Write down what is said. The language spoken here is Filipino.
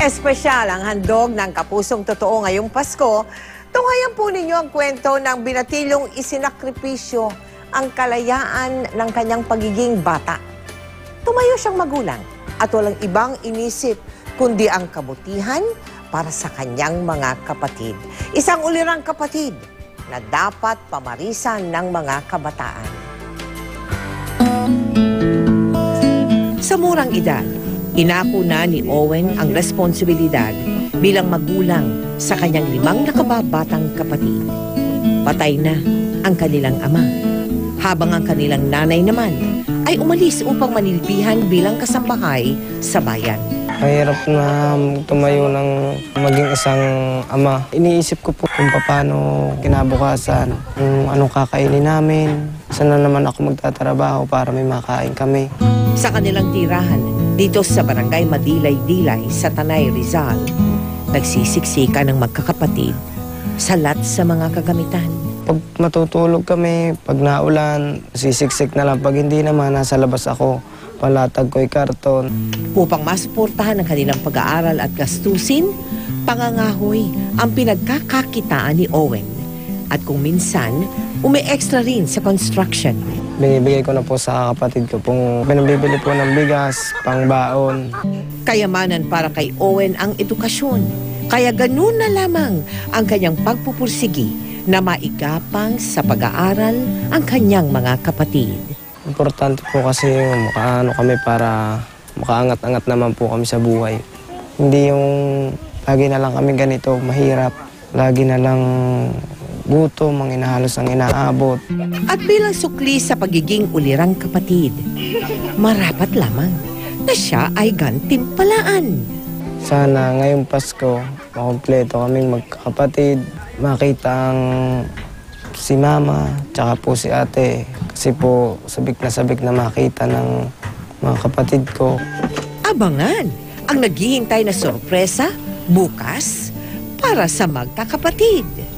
Espesyal ang handog ng Kapusong Totoo ngayong Pasko. Tunghayan po ninyo ang kwento ng binatilyong isinakripisyo ang kalayaan ng kanyang pagiging bata. Tumayo siyang magulang at walang ibang inisip kundi ang kabutihan para sa kanyang mga kapatid. Isang ulirang kapatid na dapat pamarisan ng mga kabataan. Sa murang edad, inako na ni Owen ang responsibilidad bilang magulang sa kanyang 5 nakababatang kapatid. Patay na ang kanilang ama, habang ang kanilang nanay naman ay umalis upang manilbihan bilang kasambahay sa bayan. Mahirap na tumayo ng maging isang ama. Iniisip ko po kung paano kinabukasan, kung anong kakainin namin, saan na naman ako magtatrabaho para may makain kami. Sa kanilang tirahan, dito sa barangay Madilay-Dilay sa Tanay, Rizal, nagsisiksika ng magkakapatid salat sa mga kagamitan. Pag matutulog kami, pag naulan, sisiksik na lang. Pag hindi naman, nasa labas ako. Palatag ko'y karton. Upang masuportahan ang kanilang pag-aaral at gastusin, pangangahoy ang pinagkakakitaan ni Owen. At kung minsan, umi-extra rin sa construction. Binibigay ko na po sa kapatid ko kung pinabibili po ng bigas, pangbaon. Kayamanan para kay Owen ang edukasyon. Kaya ganun na lamang ang kanyang pagpupursigi na maigapang sa pag-aaral ang kanyang mga kapatid. Importante po kasi makaano kami para makaangat-angat naman po kami sa buhay. Hindi yung lagi na lang kami ganito, mahirap. Lagi na lang gutom, ang inahalos ang inaabot. At bilang sukli sa pagiging ulirang kapatid, marapat lamang na siya ay gantimpalaan. Sana ngayong Pasko, makompleto kaming magkakapatid, makita ang si mama, tsaka po si ate. Kasi po, sabik na makita ng mga kapatid ko. Abangan ang naghihintay na sorpresa bukas para sa magkakapatid.